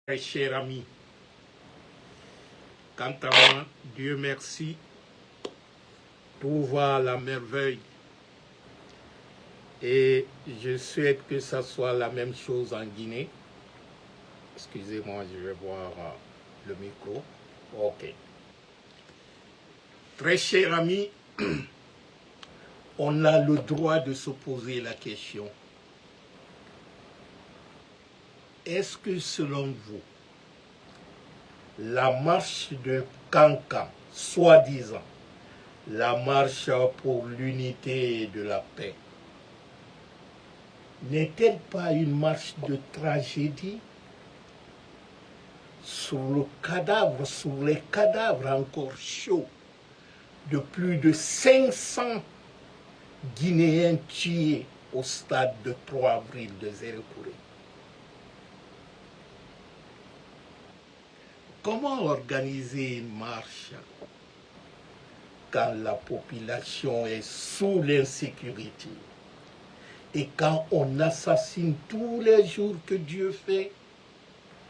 Très cher ami, quant à moi, Dieu merci, tout va à la merveille et je souhaite que ça soit la même chose en Guinée. Excusez-moi, je vais voir le micro. Ok. Très cher ami, on a le droit de se poser la question. Est-ce que selon vous, la marche de Cancan, soi-disant, la marche pour l'unité et de la paix, n'est-elle pas une marche de tragédie sur les cadavres encore chauds de plus de 500 Guinéens tués au stade de 3 avril de Zérekouré? Comment organiser une marche quand la population est sous l'insécurité et quand on assassine tous les jours que Dieu fait?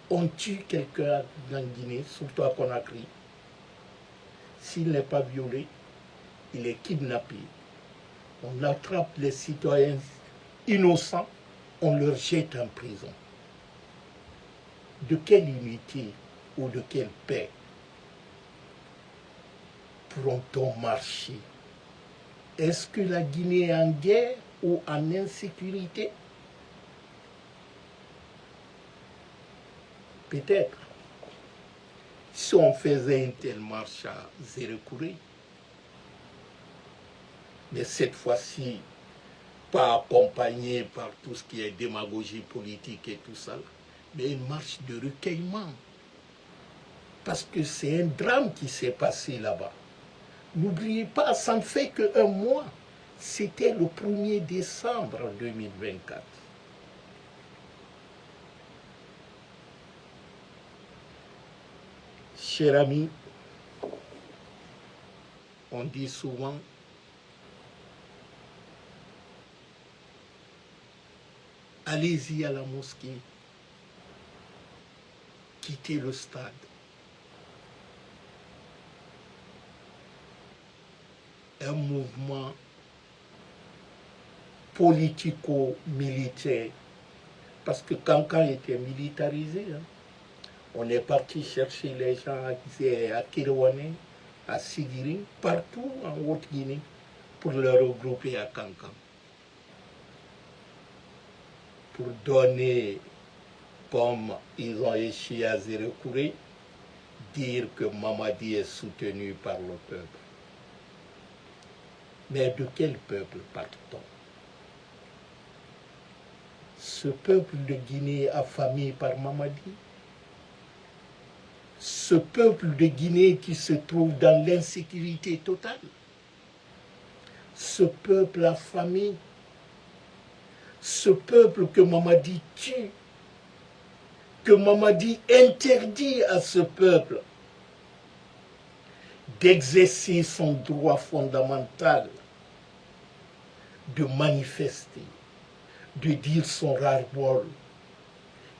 On tue quelqu'un en Guinée, surtout à Conakry. S'il n'est pas violé, il est kidnappé. On attrape les citoyens innocents, on leur jette en prison. De quelle unité ou de quelle paix pourront-on marcher? Est-ce que la Guinée est en guerre ou en insécurité? Peut-être. Si on faisait une telle marche à Zérekouré, mais cette fois-ci, pas accompagné par tout ce qui est démagogie politique et tout ça, mais une marche de recueillement. Parce que c'est un drame qui s'est passé là-bas. N'oubliez pas, ça ne fait qu'un mois. C'était le 1er décembre 2024. Cher ami, on dit souvent, allez-y à la mosquée, quittez le stade. Un mouvement politico-militaire, parce que Cancan était militarisé. On est parti chercher les gens à Kiroane, à Sigiri, partout en Haute-Guinée, pour les regrouper à Cancan. Pour donner, comme ils ont échoué à Zérekouré, dire que Mamadi est soutenu par le peuple. Mais de quel peuple parle-t-on? Ce peuple de Guinée affamé par Mamadi? Ce peuple de Guinée qui se trouve dans l'insécurité totale? Ce peuple affamé? Ce peuple que Mamadi tue? Que Mamadi interdit à ce peuple d'exercer son droit fondamental de manifester, de dire son ras-le-bol.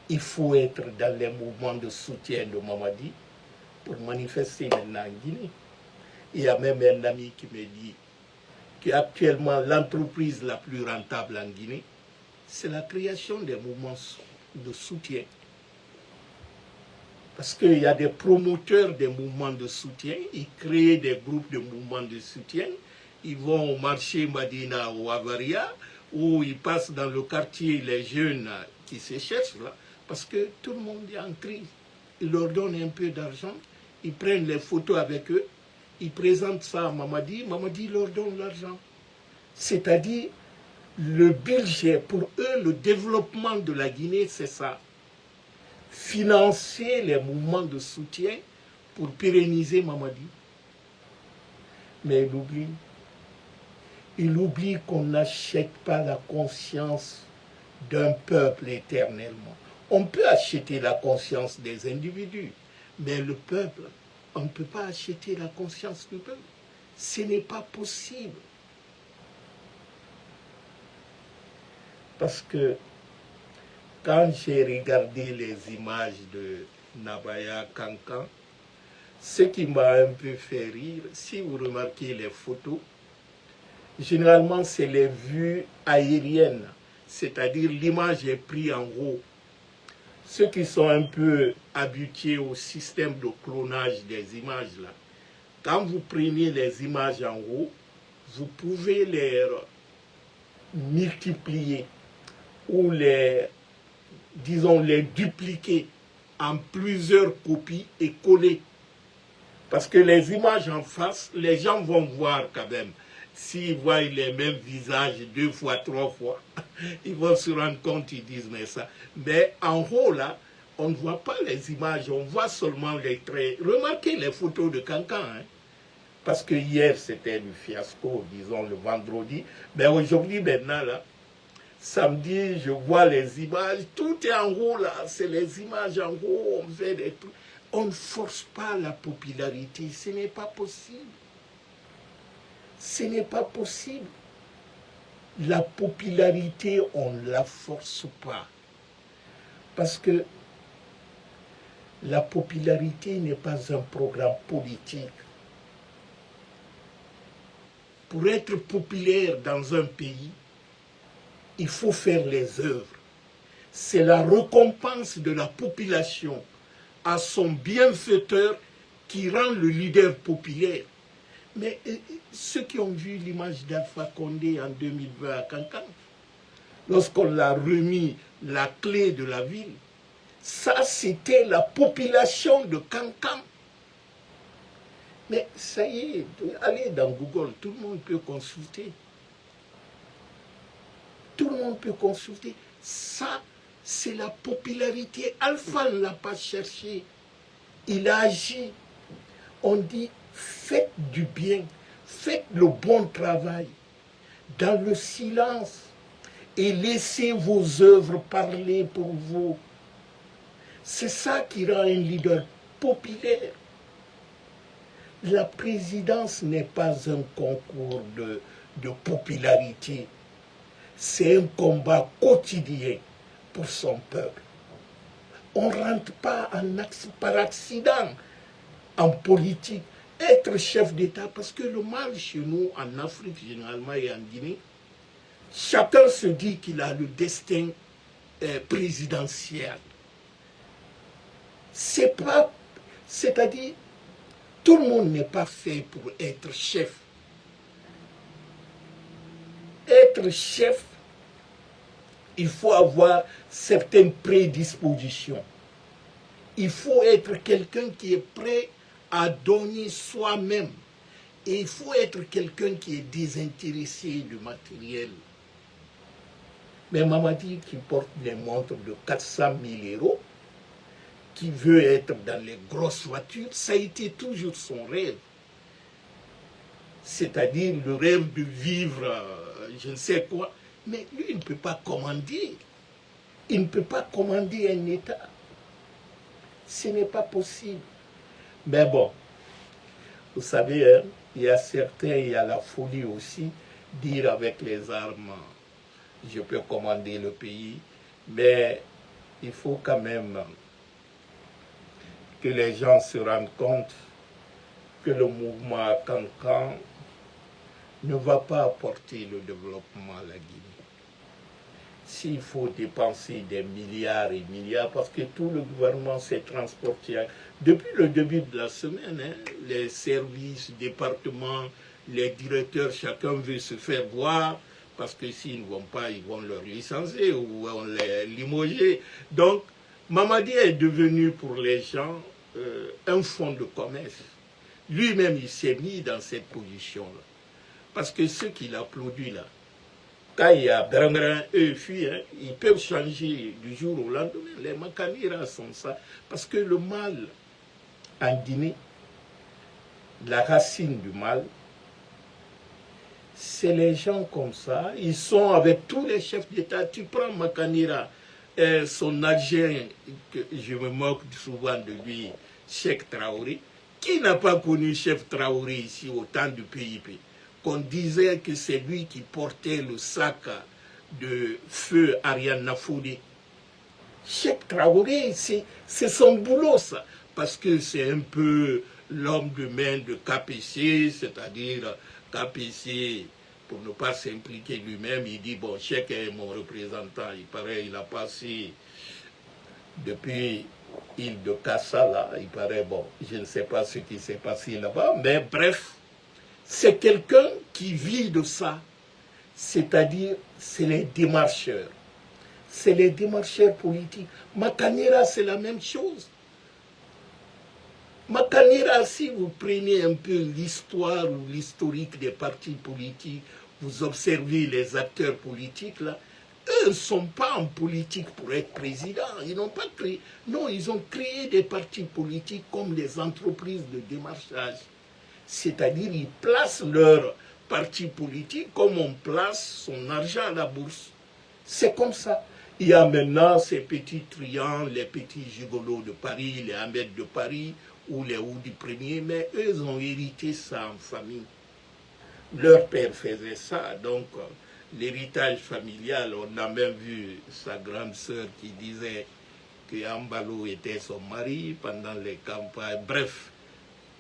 Il faut être dans les mouvements de soutien de Mamadi pour manifester maintenant en Guinée. Il y a même un ami qui me dit qu'actuellement l'entreprise la plus rentable en Guinée, c'est la création des mouvements de soutien. Parce qu'il y a des promoteurs des mouvements de soutien, ils créent des groupes de mouvements de soutien, ils vont au marché Madina ou Avaria, où ils passent dans le quartier les jeunes qui se cherchent là, parce que tout le monde est en crise. Ils leur donnent un peu d'argent, ils prennent les photos avec eux, ils présentent ça à Mamadi, Mamadi leur donne l'argent. C'est-à-dire, le budget pour eux, le développement de la Guinée, c'est ça. Financer les mouvements de soutien pour pérenniser Mamadi. Mais il oublie qu'on n'achète pas la conscience d'un peuple éternellement. On peut acheter la conscience des individus, mais le peuple, on ne peut pas acheter la conscience du peuple. Ce n'est pas possible. Parce que Quand j'ai regardé les images de Nabaya Kankan, ce qui m'a un peu fait rire, si vous remarquez les photos, généralement c'est les vues aériennes, c'est-à-dire l'image est prise en haut. Ceux qui sont un peu habitués au système de clonage des images là, quand vous prenez les images en haut, vous pouvez les multiplier ou les, disons, les dupliquer en plusieurs copies et coller. Parce que les images en face, les gens vont voir quand même. S'ils voient les mêmes visages 2 fois, 3 fois, ils vont se rendre compte, ils disent mais ça. Mais en haut là, on ne voit pas les images, on voit seulement les traits. Remarquez les photos de Kankan, hein? Parce que hier c'était le fiasco, disons le vendredi. Mais aujourd'hui maintenant là, samedi, je vois les images, tout est en haut là, c'est les images en haut, on fait des trucs. On ne force pas la popularité, ce n'est pas possible. Ce n'est pas possible. La popularité, on ne la force pas. Parce que la popularité n'est pas un programme politique. Pour être populaire dans un pays, il faut faire les œuvres. C'est la récompense de la population à son bienfaiteur qui rend le leader populaire. Mais ceux qui ont vu l'image d'Alpha Condé en 2020 à Kankan, lorsqu'on l'a remis la clé de la ville, ça c'était la population de Kankan. Mais ça y est, allez dans Google, tout le monde peut consulter. Tout le monde peut consulter. Ça, c'est la popularité. Alpha ne l'a pas cherché. Il a agi. On dit, faites du bien, faites le bon travail, dans le silence, et laissez vos œuvres parler pour vous. C'est ça qui rend un leader populaire. La présidence n'est pas un concours de popularité. C'est un combat quotidien pour son peuple. On ne rentre pas par accident en politique. Être chef d'État, parce que le mal chez nous, en Afrique généralement et en Guinée, chacun se dit qu'il a le destin présidentiel. C'est pas, c'est-à-dire, tout le monde n'est pas fait pour être chef. Être chef, il faut avoir certaines prédispositions. Il faut être quelqu'un qui est prêt à donner soi-même. Et il faut être quelqu'un qui est désintéressé du matériel. Mais Mamadi qui porte des montres de 400 000 €, qui veut être dans les grosses voitures, ça a été toujours son rêve. C'est-à-dire le rêve de vivre, je ne sais quoi. Mais lui, il ne peut pas commander. Il ne peut pas commander un État. Ce n'est pas possible. Mais bon, vous savez, hein, il y a certains, il y a la folie aussi, dire avec les armes, je peux commander le pays, mais il faut quand même que les gens se rendent compte que le mouvement Kankan ne va pas apporter le développement à la Guinée. S'il faut dépenser des milliards et milliards, parce que tout le gouvernement s'est transporté. Depuis le début de la semaine, hein, les services, départements, les directeurs, chacun veut se faire voir, parce que s'ils ne vont pas, ils vont leur licencier ou vont les limoger. Donc, Mamadi est devenu pour les gens un fonds de commerce. Lui-même, il s'est mis dans cette position-là. Parce que ceux qui l'applaudissent là, quand il y a Brangran, eux fuient, hein, ils peuvent changer du jour au lendemain. Les Makaniras sont ça. Parce que le mal en Guinée, la racine du mal, c'est les gens comme ça. Ils sont avec tous les chefs d'État. Tu prends Makanira, son adjoint, que je me moque souvent de lui, Cheikh Traoré. Qui n'a pas connu Chef Traoré ici au temps du PIP? Qu'on disait que c'est lui qui portait le sac de feu Ariane Nafoudé. Cheikh Traoré, c'est son boulot, ça. Parce que c'est un peu l'homme de main de KPC, c'est-à-dire KPC, pour ne pas s'impliquer lui-même, il dit, bon, Cheikh est mon représentant. Il paraît, il a passé depuis l'île de Kassa, là, il paraît, bon, je ne sais pas ce qui s'est passé là-bas, mais bref, c'est quelqu'un qui vit de ça. C'est-à-dire, c'est les démarcheurs. C'est les démarcheurs politiques. Makanera, c'est la même chose. Makanera, si vous prenez un peu l'histoire ou l'historique des partis politiques, vous observez les acteurs politiques, là, eux ne sont pas en politique pour être président. Ils n'ont pas créé. Non, ils ont créé des partis politiques comme les entreprises de démarchage. C'est-à-dire, ils placent leur parti politique comme on place son argent à la bourse. C'est comme ça. Il y a maintenant ces petits triangles, les petits gigolos de Paris, les Ahmed de Paris ou les Oudi premiers, mais eux ont hérité ça en famille. Leur père faisait ça, donc l'héritage familial, on a même vu sa grande sœur qui disait que Ambalo était son mari pendant les campagnes. Bref,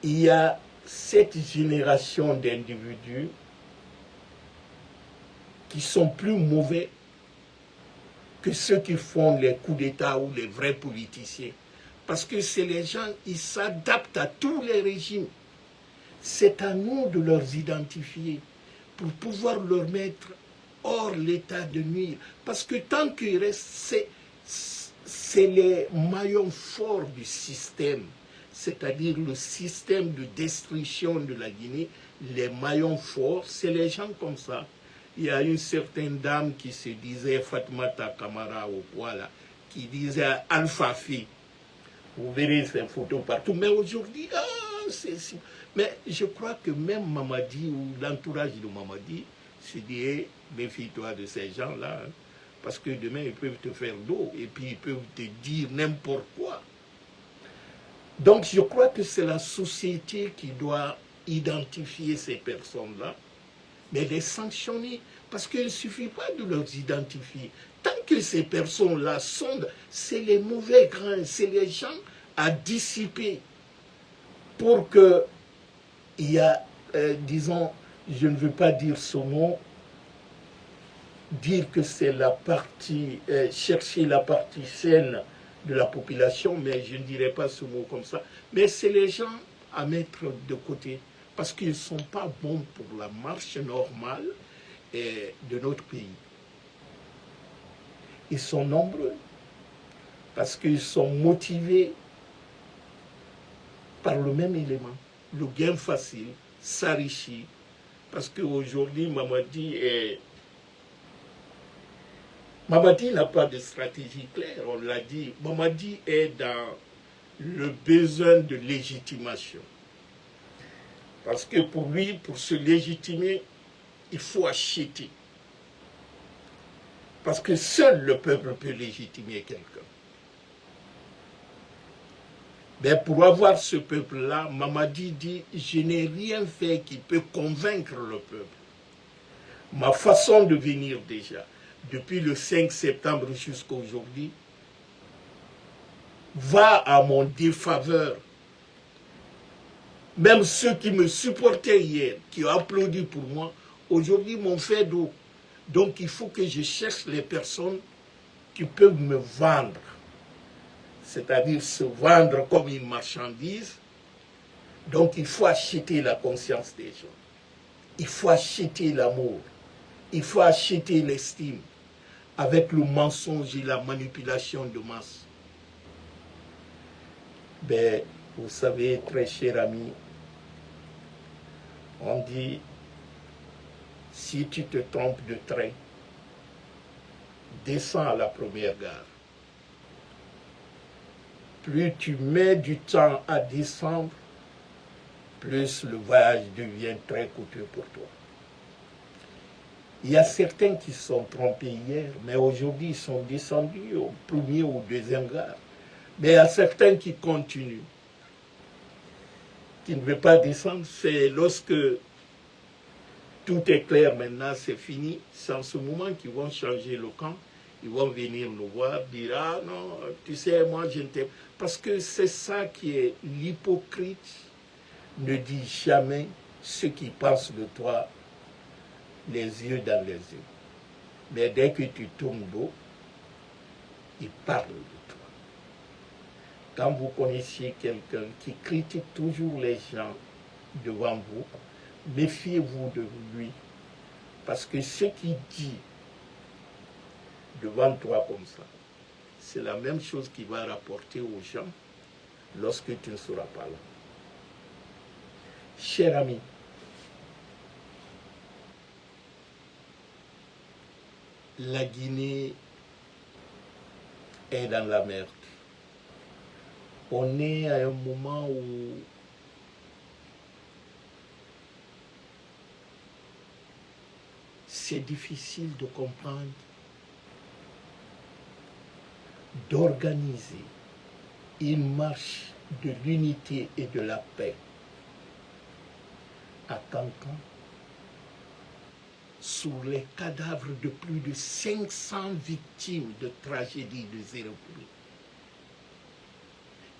il y a cette génération d'individus qui sont plus mauvais que ceux qui font les coups d'État ou les vrais politiciens. Parce que c'est les gens, ils s'adaptent à tous les régimes. C'est à nous de leur identifier pour pouvoir leur mettre hors l'état de nuire. Parce que tant qu'il reste, c'est les maillons forts du système, c'est-à-dire le système de destruction de la Guinée, les maillons forts, c'est les gens comme ça. Il y a une certaine dame qui se disait, Fatmata Kamara au voilà, qui disait Alpha Phi. Vous verrez ces photos partout. Mais aujourd'hui, c'est si. Mais je crois que même Mamadi ou l'entourage de Mamadi se dit, hey, méfie-toi de ces gens-là, hein, parce que demain, ils peuvent te faire l'eau et puis ils peuvent te dire n'importe quoi. Donc, je crois que c'est la société qui doit identifier ces personnes-là, mais les sanctionner, parce qu'il ne suffit pas de les identifier. Tant que ces personnes-là sont, c'est les mauvais grains, c'est les gens à dissiper pour que il y a, disons, je ne veux pas dire ce mot, dire que c'est la partie, chercher la partie saine de la population, mais je ne dirais pas ce mot comme ça, mais c'est les gens à mettre de côté, parce qu'ils ne sont pas bons pour la marche normale de notre pays. Ils sont nombreux, parce qu'ils sont motivés par le même élément, le gain facile, s'enrichir, parce qu'aujourd'hui, Mamadi n'a pas de stratégie claire, on l'a dit. Mamadi est dans le besoin de légitimation. Parce que pour lui, pour se légitimer, il faut acheter. Parce que seul le peuple peut légitimer quelqu'un. Mais pour avoir ce peuple-là, Mamadi dit, je n'ai rien fait qui peut convaincre le peuple. Ma façon de venir déjà, depuis le 5 septembre jusqu'à aujourd'hui, va à mon défaveur. Même ceux qui me supportaient hier, qui ont applaudi pour moi, aujourd'hui m'ont fait d'eau. Donc il faut que je cherche les personnes qui peuvent me vendre. C'est-à-dire se vendre comme une marchandise. Donc il faut acheter la conscience des gens. Il faut acheter l'amour. Il faut acheter l'estime avec le mensonge et la manipulation de masse. Ben, vous savez, très cher ami, on dit, si tu te trompes de train, descends à la première gare. Plus tu mets du temps à descendre, plus le voyage devient très coûteux pour toi. Il y a certains qui se sont trompés hier, mais aujourd'hui ils sont descendus au premier ou deuxième gare. Mais il y a certains qui continuent, qui ne veulent pas descendre. C'est lorsque tout est clair maintenant, c'est fini. C'est en ce moment qu'ils vont changer le camp. ils vont venir nous voir, dire, ah non, tu sais, moi je ne t'aime. Parce que c'est ça qui est l'hypocrite, ne dit jamais ce qu'il pense de toi, les yeux dans les yeux. Mais dès que tu tombes d'eau, il parle de toi. Quand vous connaissiez quelqu'un qui critique toujours les gens devant vous, méfiez-vous de lui. Parce que ce qu'il dit devant toi comme ça, c'est la même chose qu'il va rapporter aux gens lorsque tu ne seras pas là. Cher ami, la Guinée est dans la merde. On est à un moment où c'est difficile de comprendre, d'organiser une marche de l'unité et de la paix à Kankan sur les cadavres de plus de 500 victimes de tragédie de Zéropouli.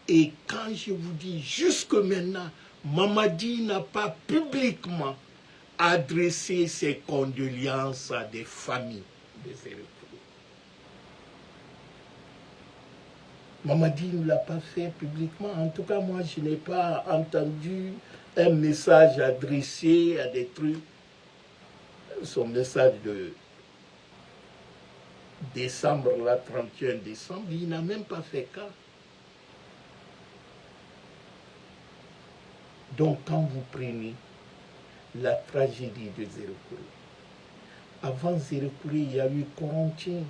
Et quand je vous dis jusque maintenant, Mamadi n'a pas publiquement adressé ses condoléances à des familles de Zéropouli. Mamadi ne l'a pas fait publiquement. En tout cas, moi, je n'ai pas entendu un message adressé à des trucs. Son message de décembre, là, 31 décembre, il n'a même pas fait cas. Donc, quand vous prenez la tragédie de Zéropouli, avant Zéropouli, il y a eu Corontier.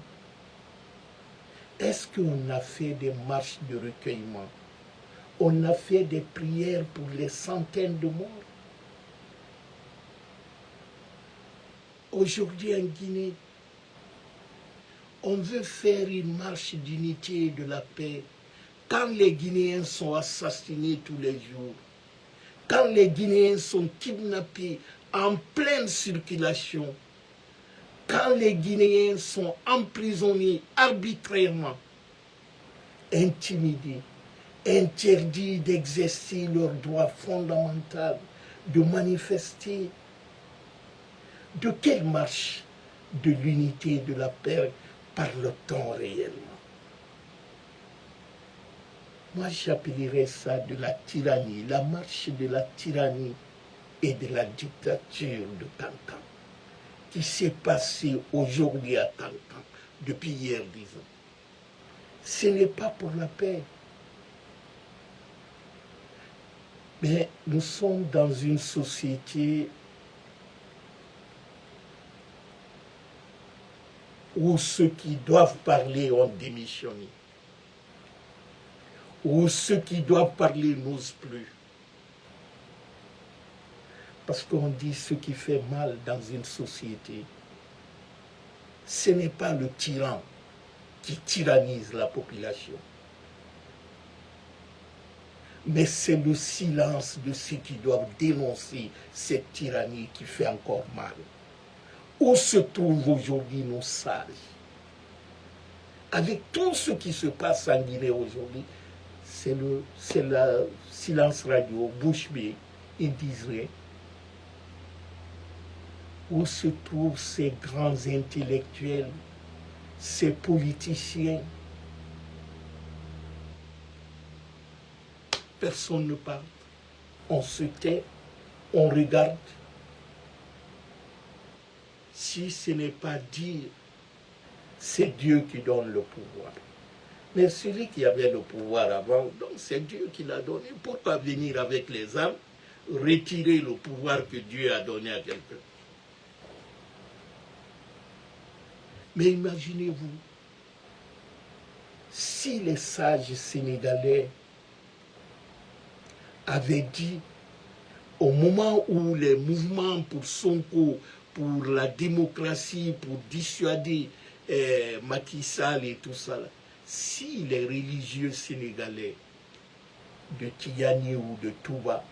Est-ce qu'on a fait des marches de recueillement? On a fait des prières pour les centaines de morts? Aujourd'hui en Guinée, on veut faire une marche d'unité et de la paix quand les Guinéens sont assassinés tous les jours, quand les Guinéens sont kidnappés en pleine circulation, quand les Guinéens sont emprisonnés arbitrairement, intimidés, interdits d'exercer leur droit fondamental de manifester. De quelle marche de l'unité et de la paix parle-t-on réellement? Moi, j'appellerais ça de la tyrannie, la marche de la tyrannie et de la dictature de Kankan, qui s'est passée aujourd'hui à Kankan, depuis hier, disons. Ce n'est pas pour la paix. Mais nous sommes dans une société où ceux qui doivent parler ont démissionné, où ceux qui doivent parler n'osent plus. Parce qu'on dit ce qui fait mal dans une société, ce n'est pas le tyran qui tyrannise la population, mais c'est le silence de ceux qui doivent dénoncer cette tyrannie qui fait encore mal. Où se trouvent aujourd'hui nos sages? Avec tout ce qui se passe en Guinée aujourd'hui, c'est le silence radio, bouche bée, ils disent rien. Où se trouvent ces grands intellectuels, ces politiciens? Personne ne parle. On se tait, on regarde. Si ce n'est pas dire, c'est Dieu qui donne le pouvoir. Mais celui qui avait le pouvoir avant, donc c'est Dieu qui l'a donné. Pourquoi venir avec les armes, retirer le pouvoir que Dieu a donné à quelqu'un? Mais imaginez-vous, si les sages sénégalais avaient dit, au moment où les mouvements pour Sonko, pour la démocratie, pour dissuader Macky Sall et tout ça, là, si les religieux sénégalais de Tijani ou de Touba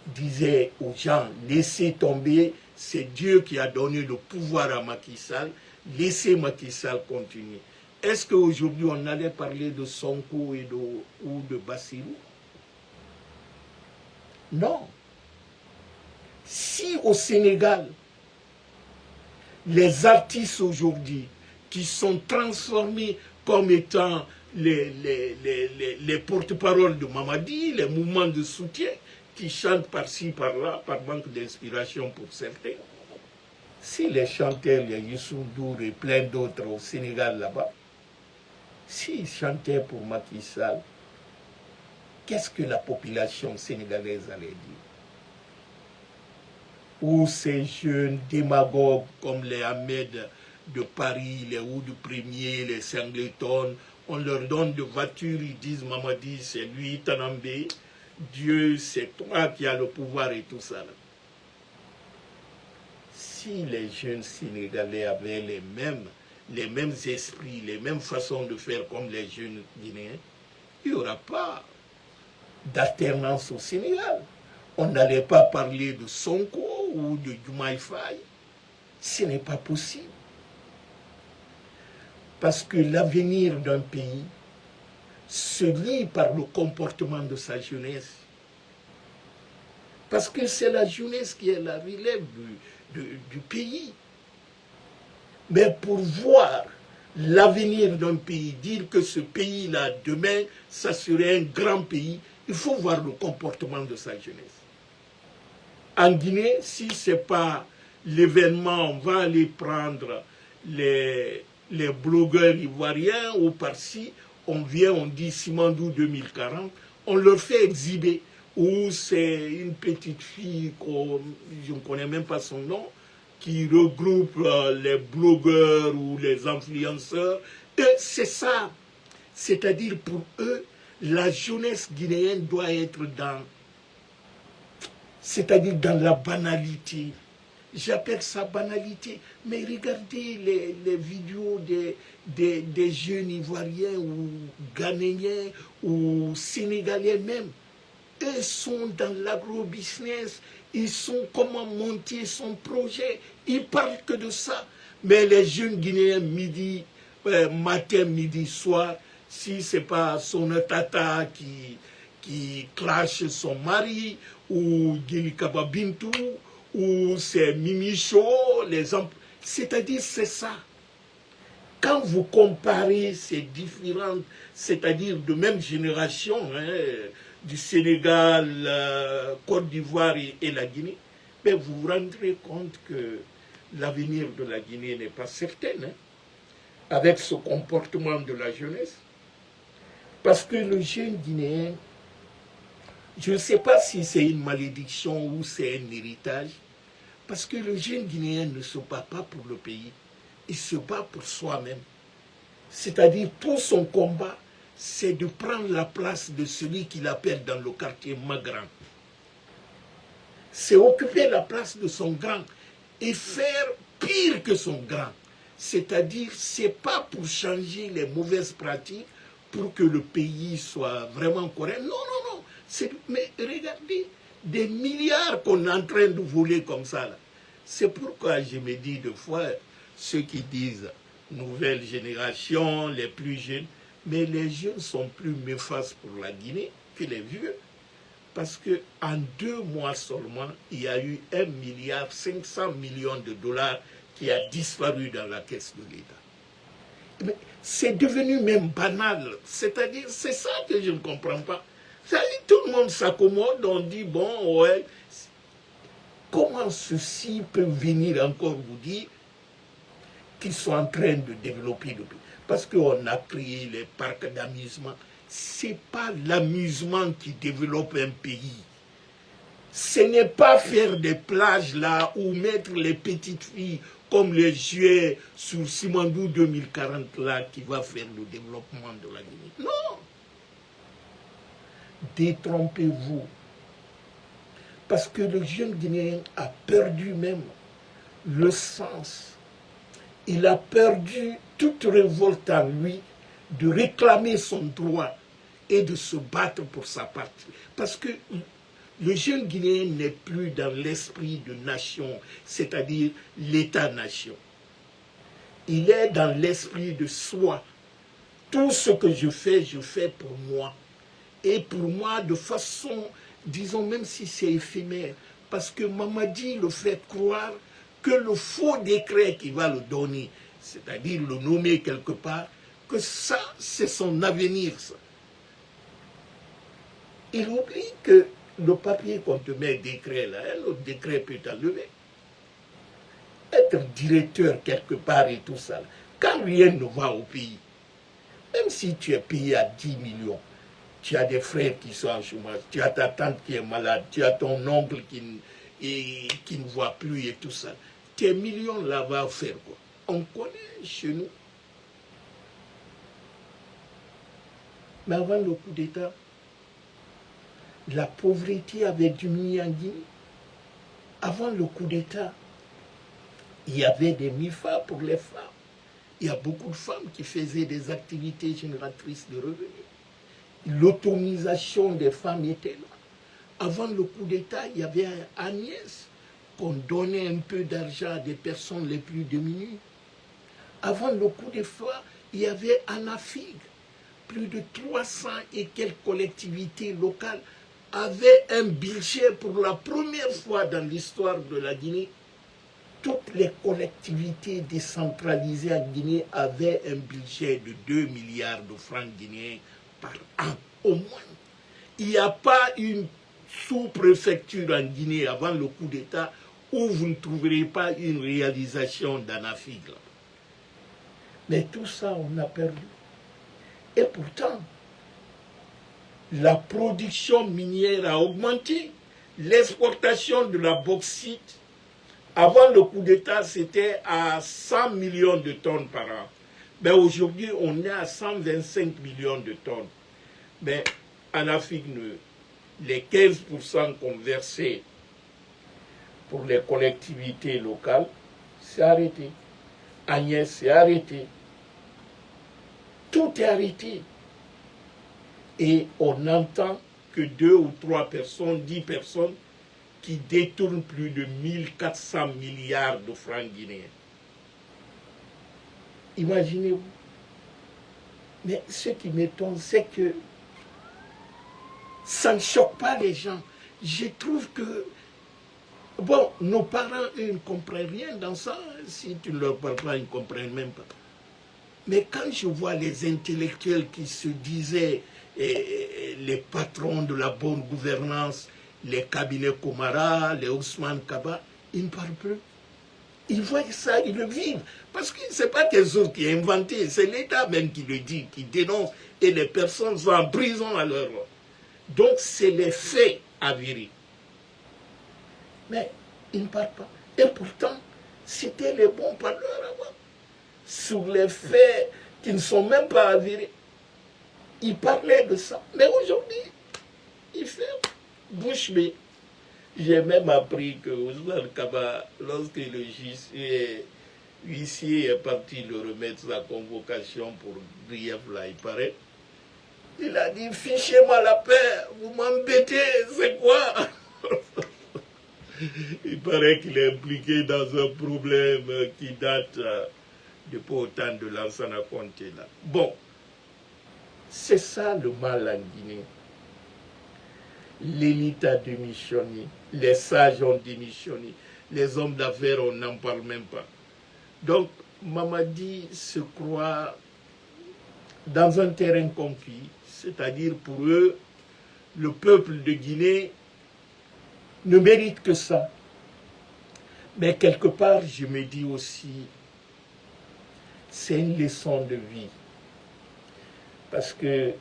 disaient aux gens, laissez tomber, c'est Dieu qui a donné le pouvoir à Macky Sall, laissez Macky Sall continuer. est-ce qu'aujourd'hui on allait parler de Sonko ou de Bassirou? Non. Si au Sénégal, les artistes aujourd'hui qui sont transformés comme étant les porte-paroles de Mamadi, les mouvements de soutien qui chantent par-ci, par-là, par manque d'inspiration pour certains, si les chanteurs, les Youssou Ndour et plein d'autres au Sénégal là-bas, s'ils chantaient pour Macky Sall, qu'est-ce que la population sénégalaise allait dire? Ou ces jeunes démagogues comme les Ahmed de Paris, les Oud Premier, les Singleton, on leur donne de voitures, ils disent Mamadi, c'est lui, Tanambé, Dieu, c'est toi qui as le pouvoir et tout ça. Là. Si les jeunes Sénégalais avaient les mêmes esprits, les mêmes façons de faire comme les jeunes Guinéens, il n'y aura pas d'alternance au Sénégal. On n'allait pas parler de Sonko ou de Diomaye Faye. Ce n'est pas possible. Parce que l'avenir d'un pays se lie par le comportement de sa jeunesse. Parce que c'est la jeunesse qui est la relève du pays. Mais pour voir l'avenir d'un pays, dire que ce pays-là, demain, ça serait un grand pays, il faut voir le comportement de sa jeunesse. En Guinée, si ce n'est pas l'événement, on va aller prendre les blogueurs ivoiriens ou par-ci, on vient, on dit Simandou 2040, on leur fait exhiber, ou c'est une petite fille, je ne connais même pas son nom, qui regroupe les blogueurs ou les influenceurs. Et c'est ça. C'est-à-dire pour eux, la jeunesse guinéenne doit être c'est-à-dire dans la banalité. J'appelle ça banalité. Mais regardez les vidéos des jeunes Ivoiriens ou Ghanéens ou Sénégalais même. Eux sont dans l'agro-business. Ils sont comment monter son projet. Ils parlent que de ça. Mais les jeunes Guinéens, matin, midi, soir, si ce n'est pas son tata qui clash son mari, ou Gili Kababintou, ou c'est Mimicho, c'est-à-dire c'est ça. Quand vous comparez ces différentes, c'est-à-dire de même génération, du Sénégal, Côte d'Ivoire et la Guinée, ben vous vous rendrez compte que l'avenir de la Guinée n'est pas certain, avec ce comportement de la jeunesse. Parce que le jeune Guinéen, je ne sais pas si c'est une malédiction ou c'est un héritage, parce que le jeune Guinéen ne se bat pas pour le pays, il se bat pour soi-même. C'est-à-dire tout son combat, c'est de prendre la place de celui qu'il appelle dans le quartier Magran. C'est occuper la place de son grand et faire pire que son grand. C'est-à-dire, ce n'est pas pour changer les mauvaises pratiques, pour que le pays soit vraiment correct. Non, non, non. Mais regardez, des milliards qu'on est en train de voler comme ça. C'est pourquoi je me dis deux fois, ceux qui disent nouvelle génération, les plus jeunes, mais les jeunes sont plus néfastes pour la Guinée que les vieux. Parce qu'en 2 mois seulement, il y a eu 1,5 milliard de dollars qui a disparu dans la caisse de l'État. C'est devenu même banal. C'est-à-dire, c'est ça que je ne comprends pas. C'est-à-dire, tout le monde s'accommode, on dit, bon, ouais, comment ceci peut venir encore vous dire qu'ils sont en train de développer le pays? Parce qu'on a créé les parcs d'amusement. Ce n'est pas l'amusement qui développe un pays. Ce n'est pas faire des plages là ou mettre les petites filles comme les jouets sur Simandou 2040 là qui va faire le développement de la Guinée. Non. Détrompez-vous. Parce que le jeune Guinéen a perdu même le sens. Il a perdu toute révolte en lui de réclamer son droit et de se battre pour sa partie. Parce que le jeune Guinéen n'est plus dans l'esprit de nation, c'est-à-dire l'État-nation. Il est dans l'esprit de soi, Tout ce que je fais pour moi. Et pour moi, de façon, disons, même si c'est éphémère, parce que Mamadi le fait croire que le faux décret qui va le donner, c'est-à-dire le nommer quelque part, que ça, c'est son avenir, ça. Il oublie que le papier qu'on te met décret là, le décret peut t'enlever. Être directeur quelque part et tout ça, quand rien ne va au pays, même si tu es payé à 10 millions, tu as des frères qui sont en chômage, tu as ta tante qui est malade, tu as ton oncle qui ne voit plus et tout ça. Tes millions là va faire quoi? On connaît chez nous. Mais avant le coup d'État, la pauvreté avait diminué en Guinée. Avant le coup d'État, il y avait des MIFA pour les femmes. Il y a beaucoup de femmes qui faisaient des activités génératrices de revenus. L'autonomisation des femmes était là. Avant le coup d'État, il y avait Agnès, qu'on donnait un peu d'argent à des personnes les plus démunies. Avant le coup d'État, il y avait Anafig. Plus de 300 et quelques collectivités locales avaient un budget pour la première fois dans l'histoire de la Guinée. Toutes les collectivités décentralisées en Guinée avaient un budget de 2 milliards de francs guinéens par an, au moins. Il n'y a pas une sous-préfecture en Guinée avant le coup d'État où vous ne trouverez pas une réalisation d'Anafig. Mais tout ça, on a perdu. Et pourtant, la production minière a augmenté. L'exportation de la bauxite, avant le coup d'État, c'était à 100 millions de tonnes par an. Mais aujourd'hui, on est à 125 millions de tonnes. Mais en Afrique, les 15% qu'on versait pour les collectivités locales, c'est arrêté. Agnès, c'est arrêté. Tout est arrêté. Et on n'entend que 2 ou 3 personnes, 10 personnes qui détournent plus de 1400 milliards de francs guinéens. Imaginez-vous. Mais ce qui m'étonne, c'est que ça ne choque pas les gens. Je trouve que, bon, nos parents, eux, ne comprennent rien dans ça. Si tu ne leur parles pas, ils ne comprennent même pas. Mais quand je vois les intellectuels qui se disaient les patrons de la bonne gouvernance, les cabinets Komara, les Ousmane Kaba, ils ne parlent plus. Ils voient ça, ils le vivent. Parce que ce n'est pas quelque chose qui est inventé, c'est l'État même qui le dit, qui dénonce, et les personnes sont en prison à leur nom. Donc c'est les faits avérés. Mais ils ne parlent pas. Et pourtant, c'était les bons parleurs avant. Sur les faits qui ne sont même pas avérés. Ils parlaient de ça. Mais aujourd'hui, ils ferment bouche bée. J'ai même appris que Ousmane Kaba, lorsque le huissier est parti le remettre sa convocation pour grief, là, il paraît, il a dit, fichez-moi la paix, vous m'embêtez, c'est quoi? Il paraît qu'il est impliqué dans un problème qui date depuis autant de Lansana Conté là. Bon, c'est ça le mal en Guinée. L'élite a démissionné, les sages ont démissionné, les hommes d'affaires, on n'en parle même pas. Donc, Mamadi se croit dans un terrain conquis, c'est-à-dire pour eux, le peuple de Guinée ne mérite que ça. Mais quelque part, je me dis aussi, c'est une leçon de vie. Parce que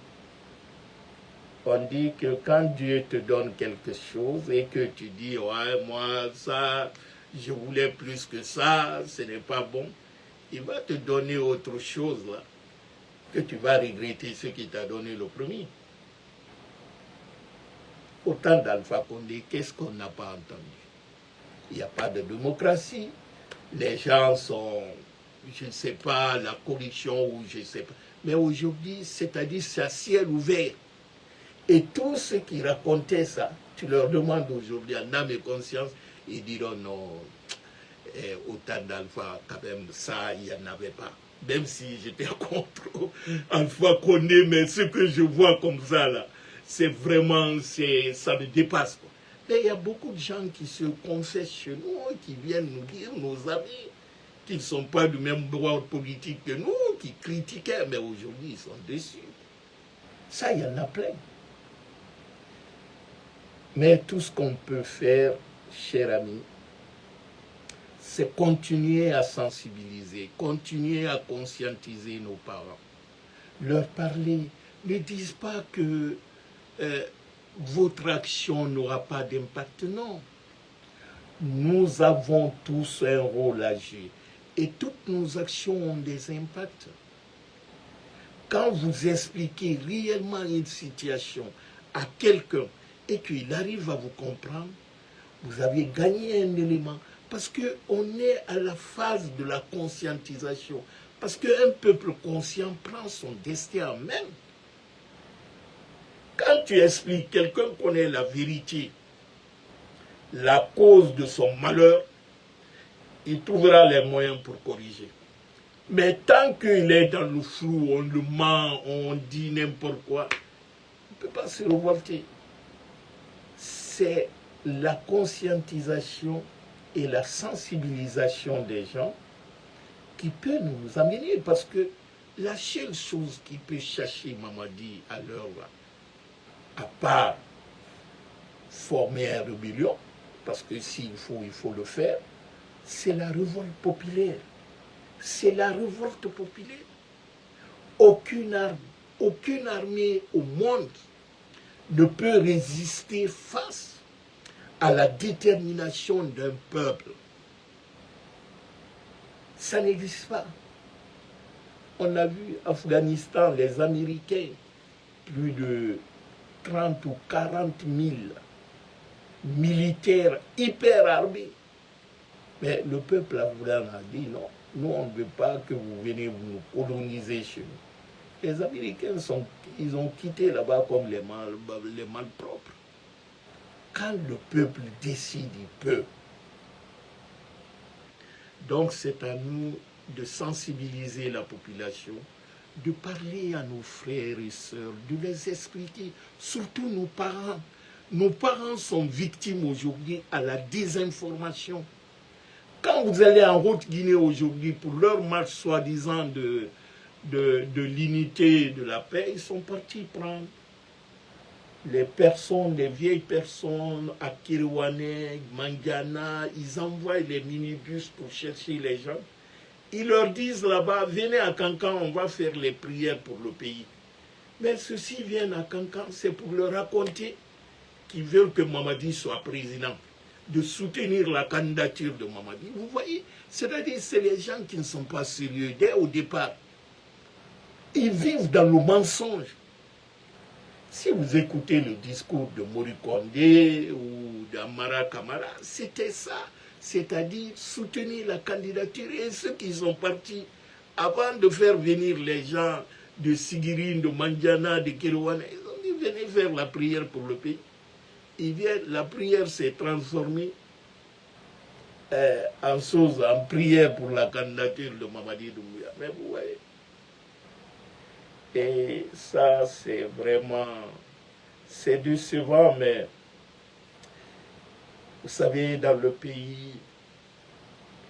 on dit que quand Dieu te donne quelque chose et que tu dis, ouais, moi, ça, je voulais plus que ça, ce n'est pas bon, il va te donner autre chose, là, que tu vas regretter ce qu'il t'a donné le premier. Au temps d'Alpha Condé, qu'est-ce qu'on n'a pas entendu? Il n'y a pas de démocratie, les gens sont, je ne sais pas, la corruption ou je ne sais pas. Mais aujourd'hui, c'est-à-dire c'est à ciel ouvert. Et tous ceux qui racontaient ça, tu leur demandes aujourd'hui en âme et conscience, ils diront non, au temps d'Alpha, quand même, ça, il n'y en avait pas. même si j'étais contre Alpha Condé, mais ce que je vois comme ça, là, c'est vraiment, ça me dépasse, quoi. Mais il y a beaucoup de gens qui se confessent chez nous, qui viennent nous dire, nos amis, qui ne sont pas du même droit politique que nous, qui critiquaient, mais aujourd'hui, ils sont déçus. Ça, il y en a plein. Mais tout ce qu'on peut faire, cher ami, c'est continuer à sensibiliser, continuer à conscientiser nos parents. Leur parler. Ne disent pas que votre action n'aura pas d'impact. Non. Nous avons tous un rôle à jouer. Et toutes nos actions ont des impacts. Quand vous expliquez réellement une situation à quelqu'un et qu'il arrive à vous comprendre, vous avez gagné un élément. Parce qu'on est à la phase de la conscientisation. Parce qu'un peuple conscient prend son destin en main. Quand tu expliques, quelqu'un connaît la vérité, la cause de son malheur, il trouvera les moyens pour corriger. Mais tant qu'il est dans le flou, on le ment, on dit n'importe quoi, on ne peut pas se révolter. C'est la conscientisation et la sensibilisation des gens qui peut nous amener, parce que la seule chose qui peut chercher Mamadi à l'heure là, à part former une rébellion, parce que s'il faut, il faut le faire, c'est la révolte populaire. C'est la révolte populaire. Aucune armée au monde ne peut résister face à la détermination d'un peuple. Ça n'existe pas. On a vu Afghanistan, les Américains, plus de 30 ou 40 000 militaires hyper armés. Mais le peuple afghan a dit non, nous on ne veut pas que vous venez nous coloniser chez nous. Les Américains, ils ont quitté là-bas comme les malpropres. Quand le peuple décide, il peut. Donc c'est à nous de sensibiliser la population, de parler à nos frères et sœurs, de les expliquer, surtout nos parents. Nos parents sont victimes aujourd'hui à la désinformation. Quand vous allez en Haute-Guinée aujourd'hui pour leur marche soi-disant de l'unité de la paix, ils sont partis prendre les personnes, les vieilles personnes à Kirouané, Mangana, ils envoient les minibus pour chercher les gens. Ils leur disent là-bas, venez à Kankan, on va faire les prières pour le pays. Mais ceux-ci viennent à Kankan, c'est pour leur raconter qu'ils veulent que Mamadi soit président, de soutenir la candidature de Mamadi. Vous voyez, c'est-à-dire c'est les gens qui ne sont pas sérieux dès au départ. Ils vivent dans le mensonge. Si vous écoutez le discours de Mori Kondé ou d'Amara Kamara, c'était ça. C'est-à-dire soutenir la candidature. Et ceux qui sont partis, avant de faire venir les gens de Sigirine, de Mandiana, de Kirouane, ils ont dit venez faire la prière pour le pays. La prière s'est transformée en prière pour la candidature de Mamadi Doumbouya. Mais vous voyez. Et ça, c'est vraiment, c'est décevant, mais vous savez, dans le pays,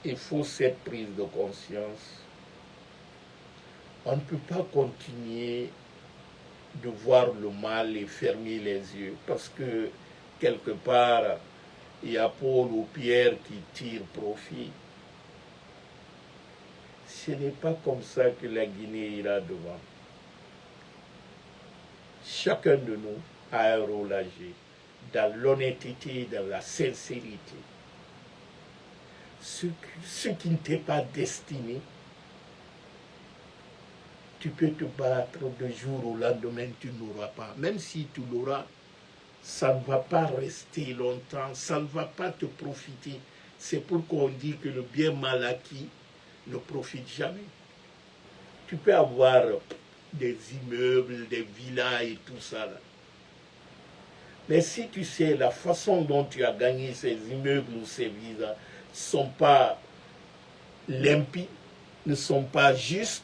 il faut cette prise de conscience. On ne peut pas continuer de voir le mal et fermer les yeux, parce que quelque part, il y a Paul ou Pierre qui tirent profit. Ce n'est pas comme ça que la Guinée ira devant. Chacun de nous a un rôle à jouer dans l'honnêteté, dans la sincérité. Ce qui ne t'est pas destiné, tu peux te battre de jour au lendemain, tu n'auras pas. Même si tu l'auras, ça ne va pas rester longtemps, ça ne va pas te profiter. C'est pourquoi on dit que le bien mal acquis ne profite jamais. Tu peux avoir des immeubles, des villas et tout ça là. Mais si tu sais la façon dont tu as gagné ces immeubles ou ces villas ne sont pas limpides, ne sont pas justes,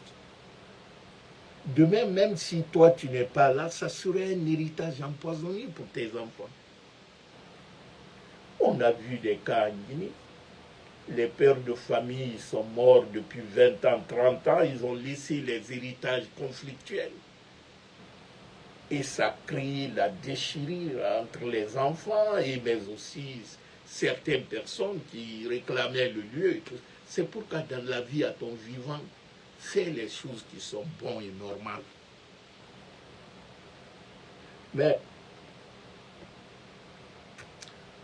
demain, même si toi tu n'es pas là, ça serait un héritage empoisonné pour tes enfants. On a vu des cas en Guinée. Les pères de famille sont morts depuis 20 ans, 30 ans, ils ont laissé les héritages conflictuels. Et ça crée la déchirure entre les enfants, mais aussi certaines personnes qui réclamaient le lieu. C'est pourquoi dans la vie à ton vivant, fais les choses qui sont bonnes et normales. Mais,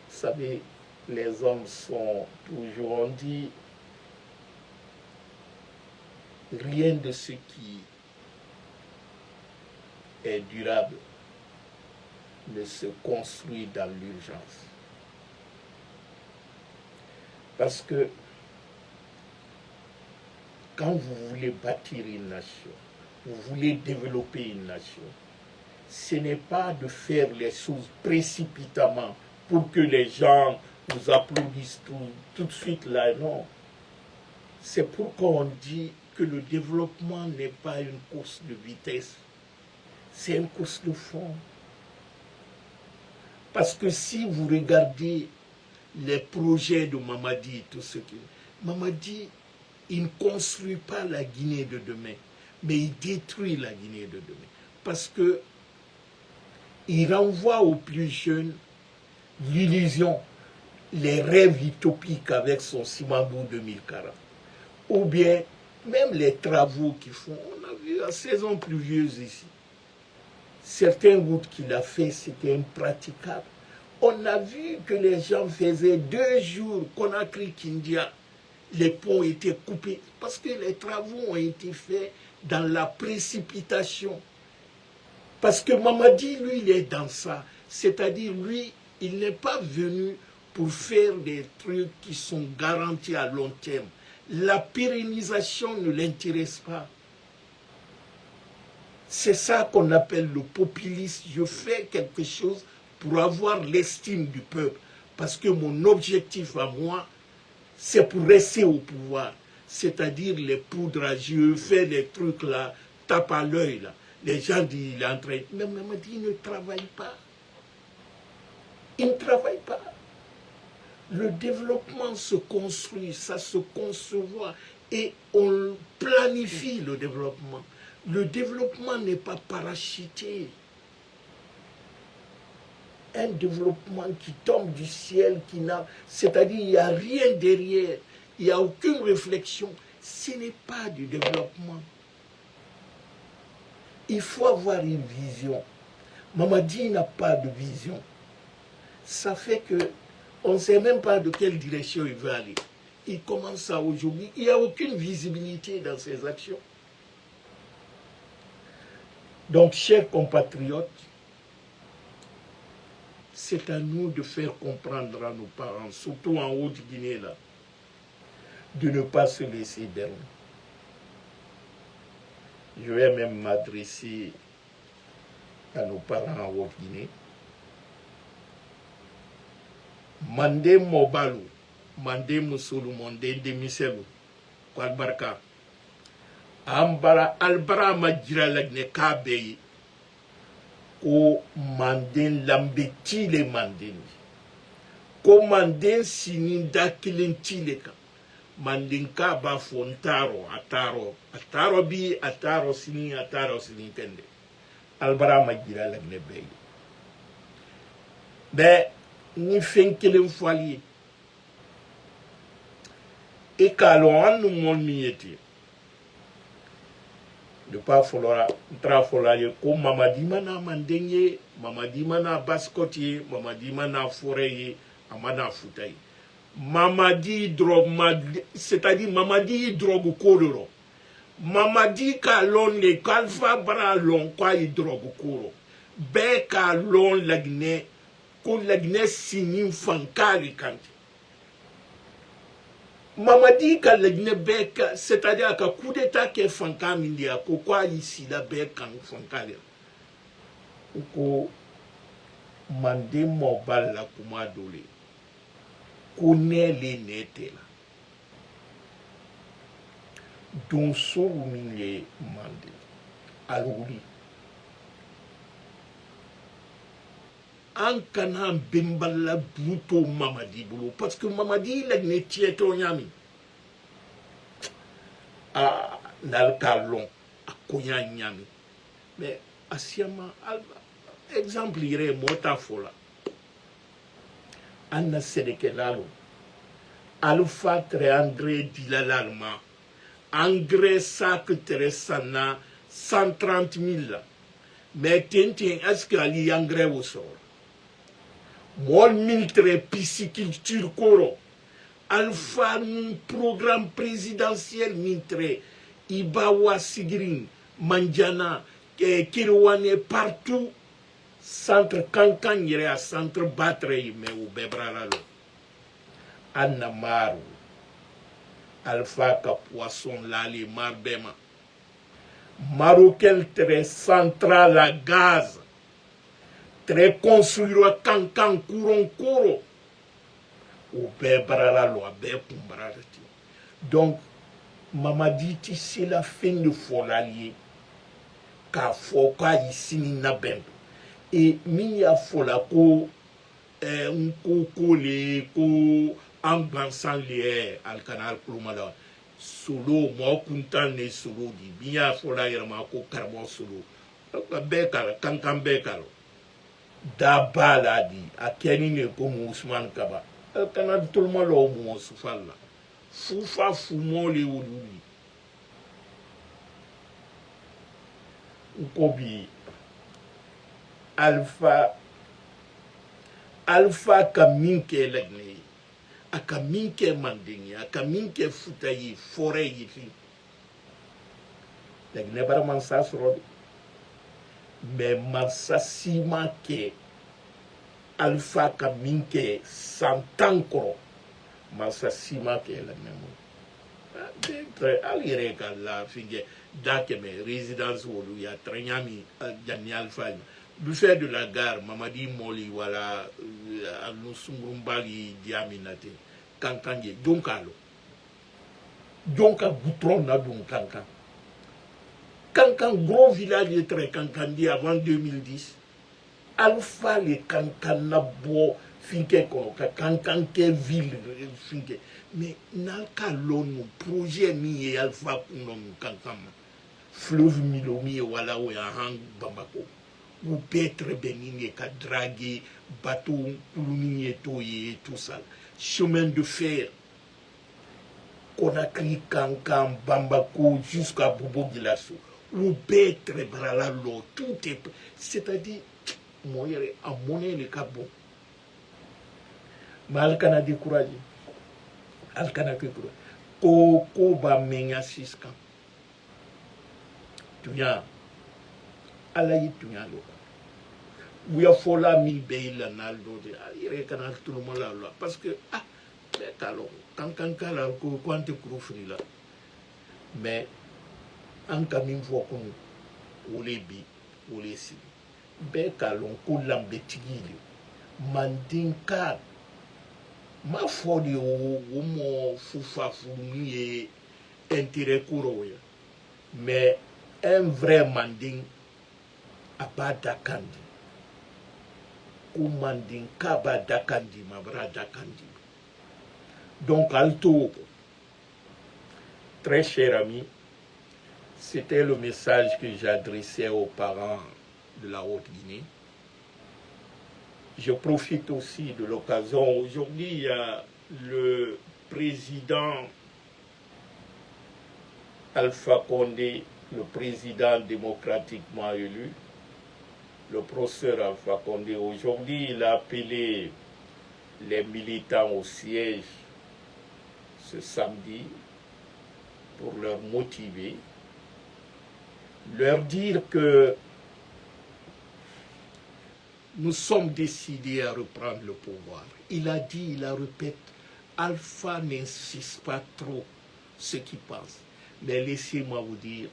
vous savez, les hommes sont toujours, on dit, rien de ce qui est durable ne se construit dans l'urgence. Parce que quand vous voulez bâtir une nation, vous voulez développer une nation, ce n'est pas de faire les choses précipitamment pour que les gens vous applaudissent tout de suite là, non. C'est pourquoi on dit que le développement n'est pas une course de vitesse, c'est une course de fond. Parce que si vous regardez les projets de Mamadi, tout ce que Mamadi, il ne construit pas la Guinée de demain, mais il détruit la Guinée de demain. Parce que il renvoie aux plus jeunes l'illusion, les rêves utopiques avec son Simandou 2040. Ou bien, même les travaux qu'ils font, on a vu la saison pluvieuse ici. Certaines routes qu'il a fait, c'était impraticable. On a vu que les gens faisaient 2 jours Conakry-Kindia, les ponts étaient coupés parce que les travaux ont été faits dans la précipitation. Parce que Mamadi, lui, il est dans ça. C'est-à-dire, lui, il n'est pas venu pour faire des trucs qui sont garantis à long terme. La pérennisation ne l'intéresse pas. C'est ça qu'on appelle le populisme. Je fais quelque chose pour avoir l'estime du peuple. Parce que mon objectif à moi, c'est pour rester au pouvoir. C'est-à-dire les poudragieux, faire des trucs là, tape à l'œil là. Les gens disent, il est en train... Mais Mamadi ne travaille pas. Il ne travaille pas. Le développement se construit, ça se conçoit et on planifie le développement. Le développement n'est pas parachuté. Un développement qui tombe du ciel, c'est-à-dire il n'y a rien derrière, il n'y a aucune réflexion. Ce n'est pas du développement. Il faut avoir une vision. Mamadi n'a pas de vision. Ça fait que on ne sait même pas de quelle direction il veut aller. Il commence ça aujourd'hui. Il n'y a aucune visibilité dans ses actions. Donc, chers compatriotes, c'est à nous de faire comprendre à nos parents, surtout en Haute-Guinée, là, de ne pas se laisser berner. Je vais même m'adresser à nos parents en Haute-Guinée. Mandé Mobalou, Mandé Moussoulou, Mandé Demiselu, Kwadbarka. Ambara albara majira lagne kabeyi ko manden lambetile manden ko manden sininda kilentile ka manden ka ba fontaro ataro bi ataro sini kende albara majira lagne beyi be ni fenkelen fali e kalon anu mon miyeti de pas falloir travailler comme Mamadi mana mandenye, Mamadi mana baskotier, Mamadi mana forêt, Amana foutaye. Mamadi drogue, c'est-à-dire Mamadi drogue koloro. Mamadi kalon le kalfa bra lon kwa drogue koro. Be kalon lagne, ko lagne sinin fankali kanti. Mamadi ka lagne beka, c'est-à-dire que coup d'état ke fanka mindia, pourquoi ici la beka fankali. Ko mande mobile la kuma dole. Ko ne le nete la. dont Sorumine Mande, Alouri. An kana bembala buto Mamadi bolo parce que Mamadi la ne tieto nyami a nalkalon a konya nyami mais asiama exemple ire mota fola anna sedeke lalo alpha tre André dilalalma engrais sac tresana 130 000 mais tintin est-ce que ali engrais au sort Mol miltre pisciculture koro. Alpha programme présidentiel miltre. Ibawa Sigrin, Manjana, Kirwane partout. Centre Kankan yere à centre Batre mais au Bebralalo. Anna Maru. Alpha ka poisson lali marbema. Marocain très central à gaz. Très construire Kankan Kouron Koro. Au Bebralalo, à Bekumbralati. Donc, Mamadi, c'est la fin de Folalier. Ka foka ici na bendo. Et minya fola ko ko le ko ambansan le al canal plumala solo mo kuntan ne solo di minya fola yerma ko carbon solo bekal kankan bekal da bala di akeni ne ko Ousmane Kaba al canal tout le monde mo sufalla fufa fumo le wululi ukobi alpha ka min kɛ laginɛ ye a ka min kɛ manden ye a ka min kɛ futa ye fɔrɛ ye fi laginɛ bara mansa sɔrɔ de mais mansa si ma kɛ alpha ka min kɛ 100 ans kɔrɔ mansa si ma kɛ laginɛ mo ali yɛrɛ ka la fingɛ da kɛmɛ résidence wolu ya trɛnyami jani alpha du fait de la gare, Mamadi Moli, voilà, nous sommes diaminate, Kankanye, donc allo. Donc à Boutron, na donc Kankan. Kankan, gros village très Kankandi avant 2010. Alpha les Kankan na bo, finke konoka, Kankan ke ville, finke. Mais nalka l'onu, projet mi Alpha kunom Kankan. Fleuve Milomi, voilà, ou ya hang Bamako. Ou peut-être bénigné qu'à draguer bateau, et tout ça. Chemin de fer. Conakry, Kankan, Bambako, jusqu'à Bobo Gilasso. Ou peut-être Bralalo, tout est. C'est-à-dire, moi, à monnaie le cabot. Mais Alcana découragé. Alcana découragé. Ko ba menya siskan. Tu viens. Alaï, tu viens là. Ouya fola mi beila naldo de ire kana tout le monde là parce que ah mais alors quand kala ko kwante krofri là mais en kamin fo ko olebi olesi be kalon ko lambetigi mandinka ma fodi o mo fufa fumi et intérêt kuro ya mais un vrai manding a pas dakandi Manding Kaba Dakandi, Mabra Dakandi. Donc, Alto, très cher ami, c'était le message que j'adressais aux parents de la Haute-Guinée. Je profite aussi de l'occasion. Aujourd'hui, il y a le président Alpha Condé, le président démocratiquement élu, le professeur Alpha Condé. Aujourd'hui, il a appelé les militants au siège ce samedi pour leur motiver, leur dire que nous sommes décidés à reprendre le pouvoir. Il a dit, il a répété, Alpha n'insiste pas trop ce qu'il pense. Mais laissez-moi vous dire,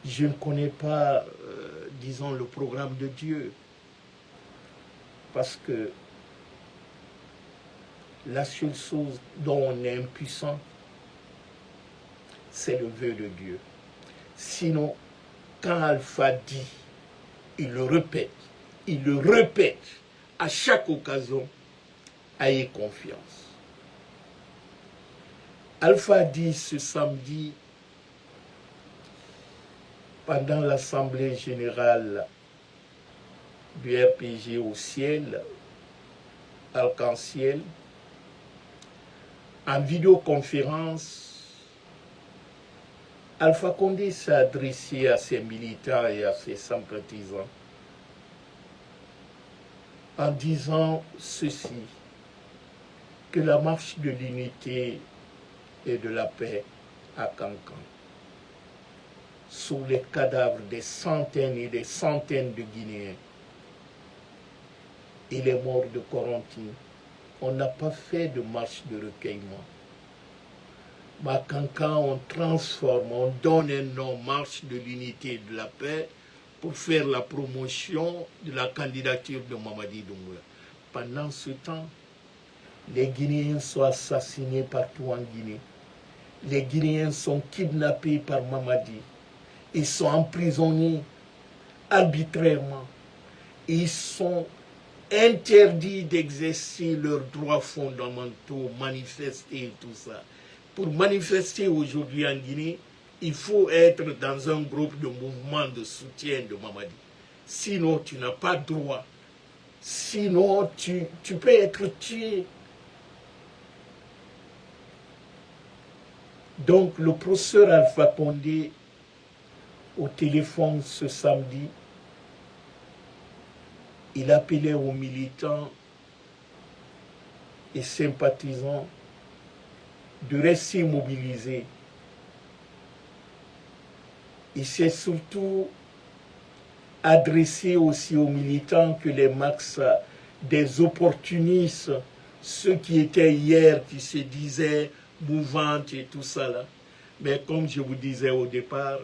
je ne connais pas, disons, le programme de Dieu. Parce que la seule chose dont on est impuissant, c'est le vœu de Dieu. Sinon, quand Alpha dit, il le répète à chaque occasion, ayez confiance. Alpha dit ce samedi, pendant l'Assemblée générale du RPG au ciel, arc-en-ciel, en vidéoconférence, Alpha Condé s'est adressé à ses militants et à ses sympathisants en disant ceci, que la marche de l'unité et de la paix à Cancan, sous les cadavres des centaines et des centaines de Guinéens et les morts de Corentin, on n'a pas fait de marche de recueillement. Mais à Cancan, on transforme, on donne un nom, marche de l'unité et de la paix, pour faire la promotion de la candidature de Mamadi Doumbouya. Pendant ce temps, les Guinéens sont assassinés partout en Guinée. Les Guinéens sont kidnappés par Mamadi. Ils sont emprisonnés arbitrairement. Ils sont interdits d'exercer leurs droits fondamentaux, manifester et tout ça. Pour manifester aujourd'hui en Guinée, il faut être dans un groupe de mouvement de soutien de Mamadi. Sinon, tu n'as pas droit. Sinon, tu peux être tué. Donc, le professeur Alpha Condé, au téléphone ce samedi, il appelait aux militants et sympathisants de rester mobilisés. Il s'est surtout adressé aussi aux militants que les max des opportunistes, ceux qui étaient hier, qui se disaient mouvantes et tout ça là. Mais comme je vous disais au départ,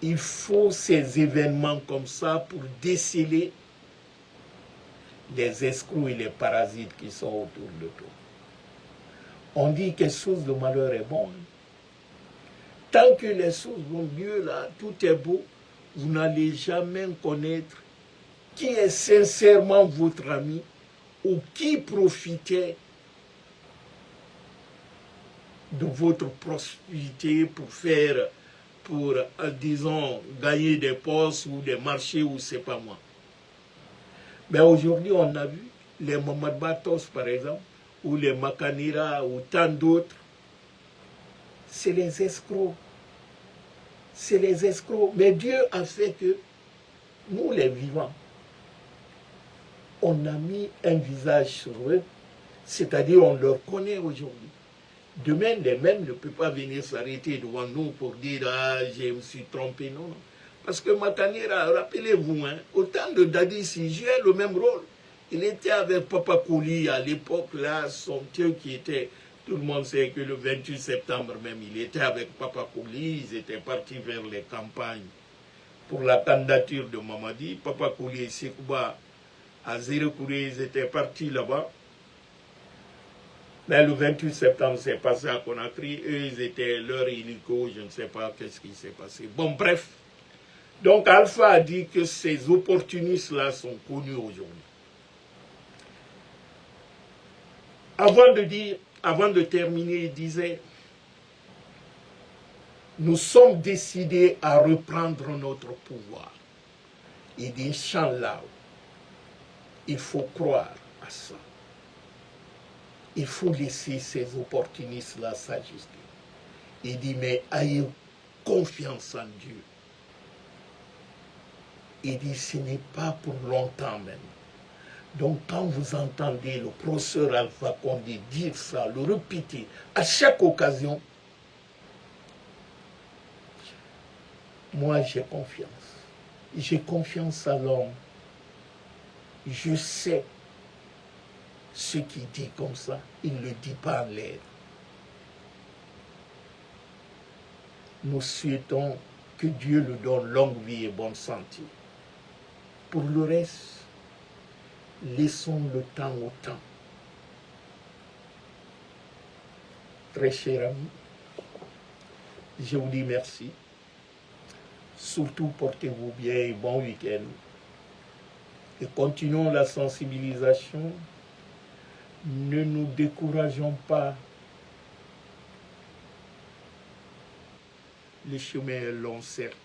il faut ces événements comme ça pour déceler les escrocs et les parasites qui sont autour de toi. On dit que source de malheur est bon. Tant que les choses vont mieux là, tout est beau, vous n'allez jamais connaître qui est sincèrement votre ami ou qui profitait de votre prospérité pour faire, disons, gagner des postes ou des marchés ou c'est pas moi. Mais aujourd'hui, on a vu les Mohamed Batos, par exemple, ou les Makanira, ou tant d'autres. C'est les escrocs. C'est les escrocs. Mais Dieu a fait que nous, les vivants, on a mis un visage sur eux, c'est-à-dire on leur connaît aujourd'hui. Demain, les mêmes ne peuvent pas venir s'arrêter devant nous pour dire « Ah, je me suis trompé ». Non, non. Parce que Makanira, rappelez-vous, hein, au temps de Dadis, il jouait le même rôle. Il était avec Papa Kouli à l'époque, là, son Dieu qui était... Tout le monde sait que le 28 septembre même, il était avec Papa Kouli, ils étaient partis vers les campagnes pour la candidature de Mamadi. Papa Kouli et Sekouba, à Zérekouré, ils étaient partis là-bas. Mais le 28 septembre, c'est passé à Conakry. Eux, ils étaient leur hélico, je ne sais pas qu'est-ce qui s'est passé. Bon, bref. Donc, Alpha a dit que ces opportunistes-là sont connus aujourd'hui. Avant de terminer, il disait, nous sommes décidés à reprendre notre pouvoir. Il dit, Inch'Allah, il faut croire à ça. Il faut laisser ces opportunistes-là s'ajuster. Il dit, mais ayez confiance en Dieu. Il dit, ce n'est pas pour longtemps même. Donc, quand vous entendez le professeur Alpha Condé dire ça, le répéter à chaque occasion, moi j'ai confiance. J'ai confiance à l'homme. Je sais ce qu'il dit comme ça, il ne le dit pas en l'air. Nous souhaitons que Dieu lui donne longue vie et bonne santé. Pour le reste, laissons le temps au temps. très cher ami, je vous dis merci. Surtout, portez-vous bien et bon week-end. Et continuons la sensibilisation. Ne nous décourageons pas. Le chemin est long, certes,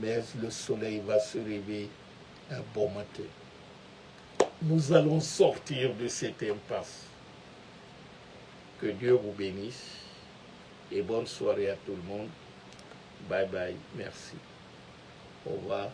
mais le soleil va se lever un bon matin. Nous allons sortir de cette impasse. Que Dieu vous bénisse et bonne soirée à tout le monde. Bye bye, merci. Au revoir.